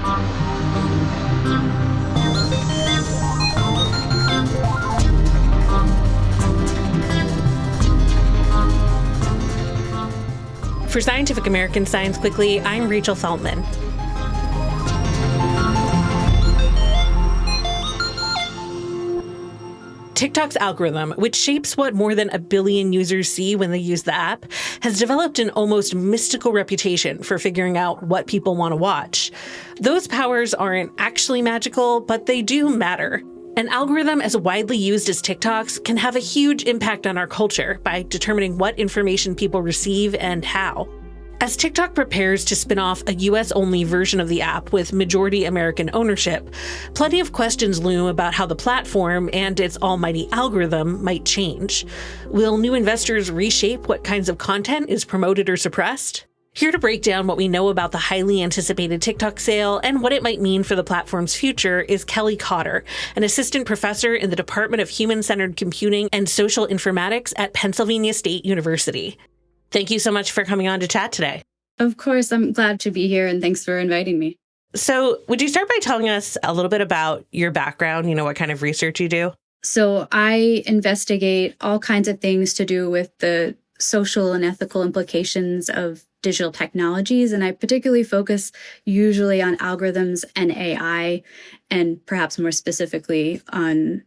For Scientific American Science Quickly, I'm Rachel Feltman. TikTok's algorithm, which shapes what more than 1 billion users see when they use the app, has developed an almost mystical reputation for figuring out what people want to watch. Those powers aren't actually magical, but they do matter. An algorithm as widely used as TikTok's can have a huge impact on our culture by determining what information people receive and how. As TikTok prepares to spin off a US-only version of the app with majority American ownership, plenty of questions loom about how the platform and its almighty algorithm might change. Will new investors reshape what kinds of content is promoted or suppressed? Here to break down what we know about the highly anticipated TikTok sale and what it might mean for the platform's future is Kelly Cotter, an assistant professor in the Department of Human-Centered Computing and Social Informatics at Pennsylvania State University. Thank you so much for coming on to chat today. Of course, I'm glad to be here, and thanks for inviting me. So would you start by telling us a little bit about your background, what kind of research you do? So I investigate all kinds of things to do with the social and ethical implications of digital technologies, and I particularly focus usually on algorithms and AI, and perhaps more specifically on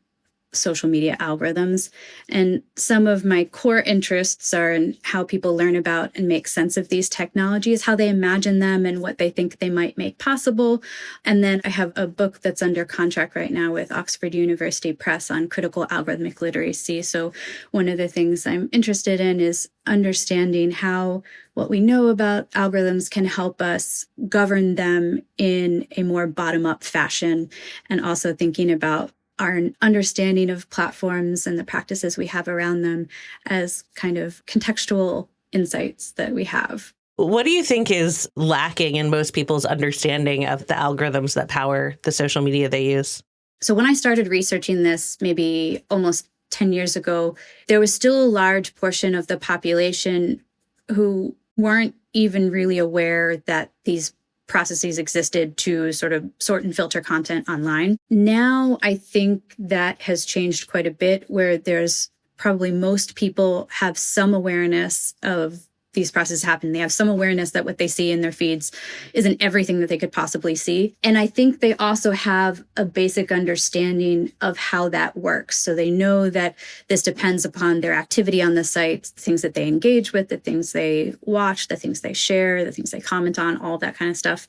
social media algorithms. And some of my core interests are in how people learn about and make sense of these technologies, how they imagine them and what they think they might make possible. And then I have a book that's under contract right now with Oxford University Press on critical algorithmic literacy. So one of the things I'm interested in is understanding how what we know about algorithms can help us govern them in a more bottom-up fashion, and also thinking about our understanding of platforms and the practices we have around them as kind of contextual insights that we have. What do you think is lacking in most people's understanding of the algorithms that power the social media they use? So when I started researching this, maybe almost 10 years ago, there was still a large portion of the population who weren't even really aware that these processes existed to sort of sort and filter content online. Now, I think that has changed quite a bit, where there's probably most people have some awareness of these processes happen. They have some awareness that what they see in their feeds isn't everything that they could possibly see. And I think they also have a basic understanding of how that works. So they know that this depends upon their activity on the site, the things that they engage with, the things they watch, the things they share, the things they comment on, all that kind of stuff.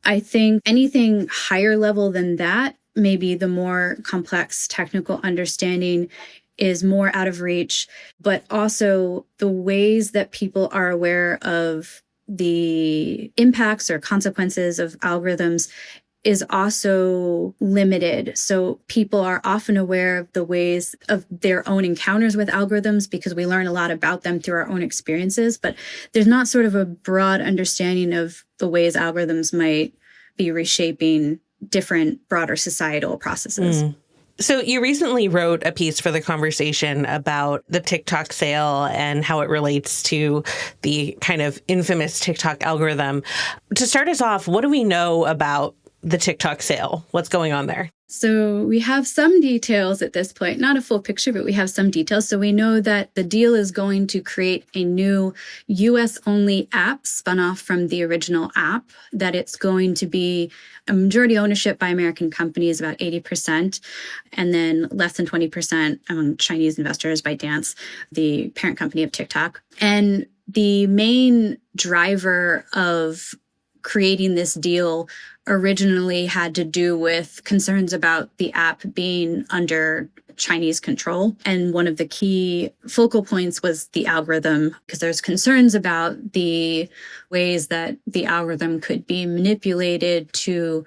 I think anything higher level than that, maybe the more complex technical understanding is more out of reach, but also the ways that people are aware of the impacts or consequences of algorithms is also limited. So people are often aware of the ways of their own encounters with algorithms because we learn a lot about them through our own experiences, but there's not sort of a broad understanding of the ways algorithms might be reshaping different broader societal processes. So you recently wrote a piece for The Conversation about the TikTok sale and how it relates to the kind of infamous TikTok algorithm. To start us off, what do we know about the TikTok sale? What's going on there? So we have some details at this point, not a full picture, but we have some details. So we know that the deal is going to create a new US-only app spun off from the original app, that it's going to be a majority ownership by American companies, about 80%, and then less than 20% among Chinese investors by Dance, the parent company of TikTok. And the main driver of creating this deal originally had to do with concerns about the app being under Chinese control. And one of the key focal points was the algorithm, because there's concerns about the ways that the algorithm could be manipulated to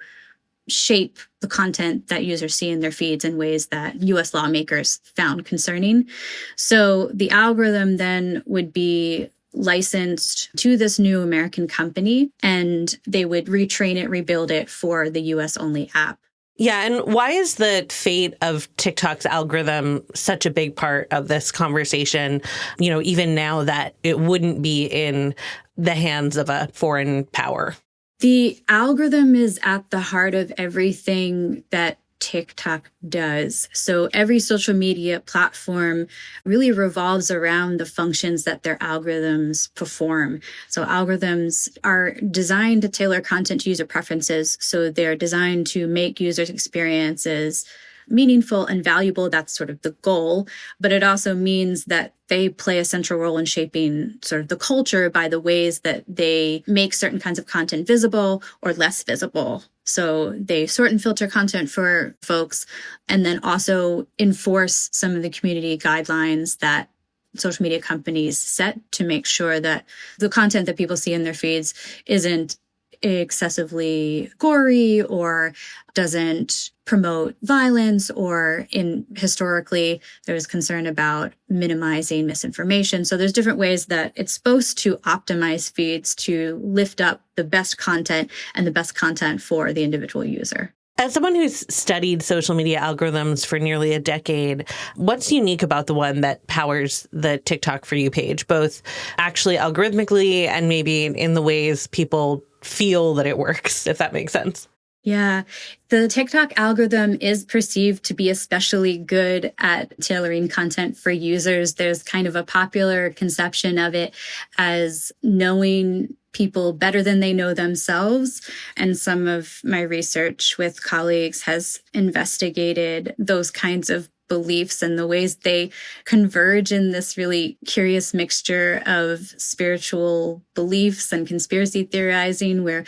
shape the content that users see in their feeds in ways that US lawmakers found concerning. So the algorithm then would be licensed to this new American company, and they would retrain it, rebuild it for the US only app. Yeah. And why is the fate of TikTok's algorithm such a big part of this conversation, even now that it wouldn't be in the hands of a foreign power? The algorithm is at the heart of everything that TikTok does. So every social media platform really revolves around the functions that their algorithms perform. So algorithms are designed to tailor content to user preferences. So they're designed to make users' experiences meaningful and valuable. That's sort of the goal. But it also means that they play a central role in shaping sort of the culture by the ways that they make certain kinds of content visible or less visible. So they sort and filter content for folks and then also enforce some of the community guidelines that social media companies set to make sure that the content that people see in their feeds isn't excessively gory or doesn't promote violence, or historically there was concern about minimizing misinformation. So there's different ways that it's supposed to optimize feeds to lift up the best content and the best content for the individual user. As someone who's studied social media algorithms for nearly a decade, what's unique about the one that powers the TikTok For You page, both actually algorithmically and maybe in the ways people feel that it works, if that makes sense? Yeah, the TikTok algorithm is perceived to be especially good at tailoring content for users. There's kind of a popular conception of it as knowing people better than they know themselves. And some of my research with colleagues has investigated those kinds of beliefs and the ways they converge in this really curious mixture of spiritual beliefs and conspiracy theorizing, where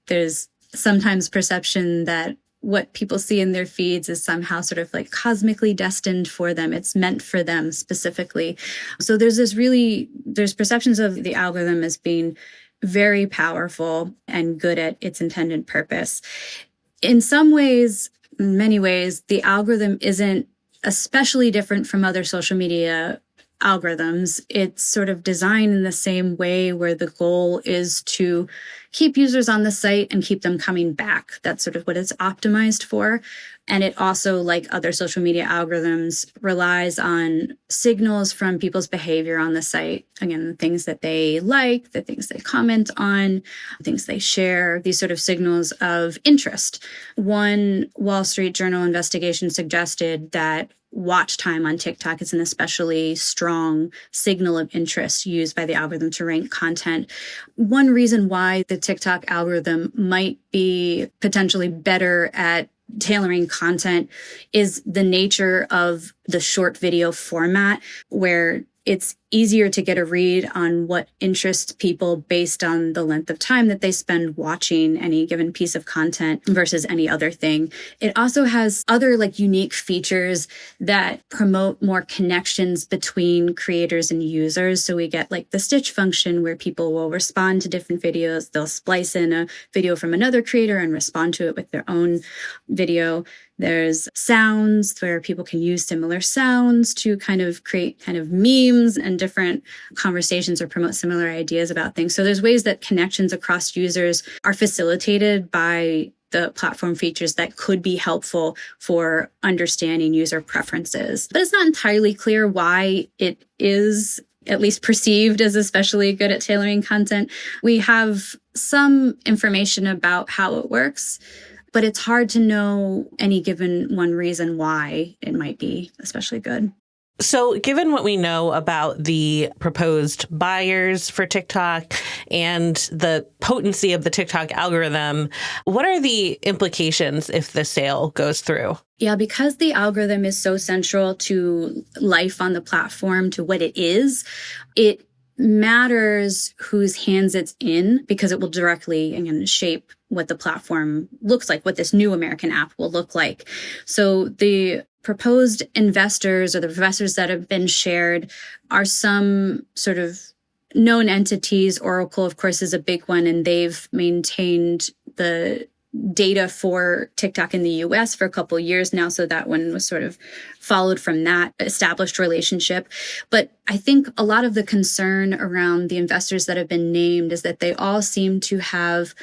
there's sometimes perception that what people see in their feeds is somehow sort of like cosmically destined for them. It's meant for them specifically. So there's perceptions of the algorithm as being very powerful and good at its intended purpose. In some ways, in many ways, the algorithm isn't especially different from other social media algorithms. It's sort of designed in the same way, where the goal is to keep users on the site and keep them coming back. That's sort of what it's optimized for. And it also, like other social media algorithms, relies on signals from people's behavior on the site. Again, the things that they like, the things they comment on, things they share, these sort of signals of interest. One Wall Street Journal investigation suggested that watch time on TikTok is an especially strong signal of interest used by the algorithm to rank content. One reason why the TikTok algorithm might be potentially better at tailoring content is the nature of the short video format, where it's easier to get a read on what interests people based on the length of time that they spend watching any given piece of content versus any other thing. It also has other unique features that promote more connections between creators and users. So we get the stitch function, where people will respond to different videos. They'll splice in a video from another creator and respond to it with their own video. There's sounds, where people can use similar sounds to kind of create kind of memes and different conversations or promote similar ideas about things. So there's ways that connections across users are facilitated by the platform features that could be helpful for understanding user preferences. But it's not entirely clear why it is at least perceived as especially good at tailoring content. We have some information about how it works, but it's hard to know any given one reason why it might be especially good. So given what we know about the proposed buyers for TikTok and the potency of the TikTok algorithm, what are the implications if the sale goes through? Yeah, because the algorithm is so central to life on the platform, to what it is, it matters whose hands it's in, because it will directly, again, shape what the platform looks like, what this new American app will look like. So the proposed investors, or the investors that have been shared, are some sort of known entities. Oracle, of course, is a big one, and they've maintained the data for TikTok in the US for a couple of years now. So that one was sort of followed from that established relationship. But I think a lot of the concern around the investors that have been named is that they all seem to have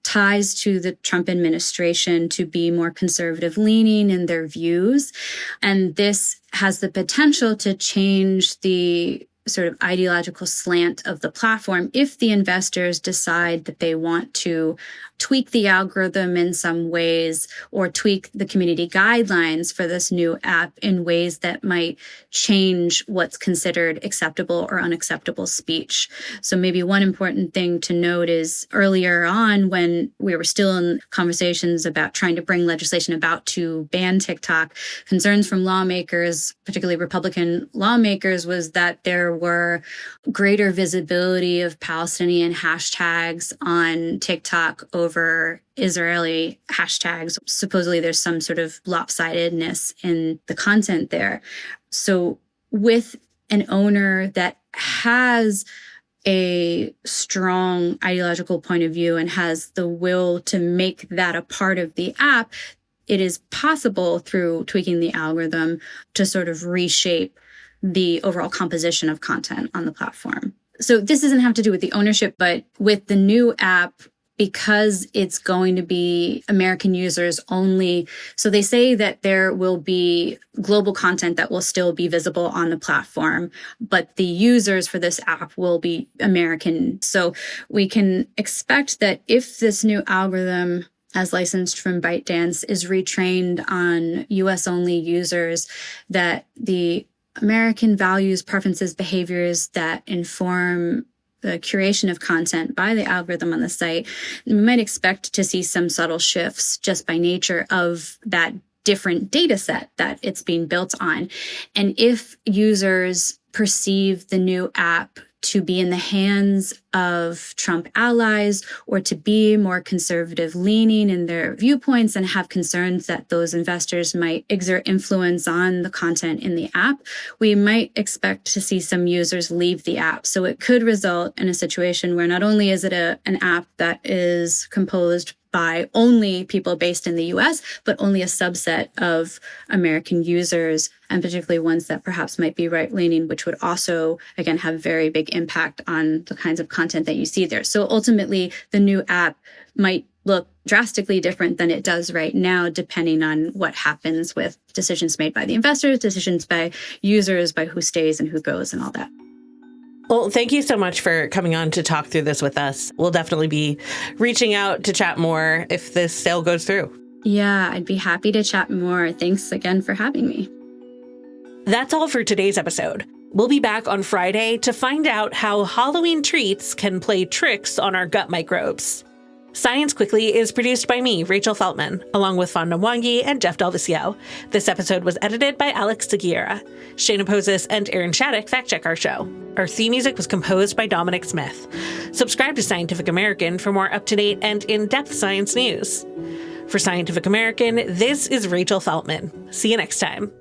ties to the Trump administration, to be more conservative leaning in their views. And this has the potential to change the sort of ideological slant of the platform if the investors decide that they want to tweak the algorithm in some ways or tweak the community guidelines for this new app in ways that might change what's considered acceptable or unacceptable speech. So maybe one important thing to note is earlier on when we were still in conversations about trying to bring legislation about to ban TikTok, concerns from lawmakers, particularly Republican lawmakers, was that there were greater visibility of Palestinian hashtags on TikTok over Israeli hashtags. Supposedly there's some sort of lopsidedness in the content there. So with an owner that has a strong ideological point of view and has the will to make that a part of the app, it is possible through tweaking the algorithm to sort of reshape the overall composition of content on the platform. So this doesn't have to do with the ownership, but with the new app, because it's going to be American users only. So they say that there will be global content that will still be visible on the platform, but the users for this app will be American. So we can expect that if this new algorithm, as licensed from ByteDance, is retrained on US-only users, that the American values, preferences, behaviors that inform the curation of content by the algorithm on the site, we might expect to see some subtle shifts just by nature of that different data set that it's being built on. And if users perceive the new app to be in the hands of Trump allies or to be more conservative leaning in their viewpoints and have concerns that those investors might exert influence on the content in the app, we might expect to see some users leave the app. So it could result in a situation where not only is it an app that is composed by only people based in the US, but only a subset of American users, and particularly ones that perhaps might be right-leaning, which would also, again, have very big impact on the kinds of content that you see there. So ultimately, the new app might look drastically different than it does right now, depending on what happens with decisions made by the investors, decisions by users, by who stays and who goes and all that. Well, thank you so much for coming on to talk through this with us. We'll definitely be reaching out to chat more if this sale goes through. Yeah, I'd be happy to chat more. Thanks again for having me. That's all for today's episode. We'll be back on Friday to find out how Halloween treats can play tricks on our gut microbes. Science Quickly is produced by me, Rachel Feltman, along with Fonda Mwangi and Jeff DelViscio. This episode was edited by Alex Sugiura. Shayna, Posses, and Aaron Shattuck fact-check our show. Our theme music was composed by Dominic Smith. Subscribe to Scientific American for more up-to-date and in-depth science news. For Scientific American, this is Rachel Feltman. See you next time.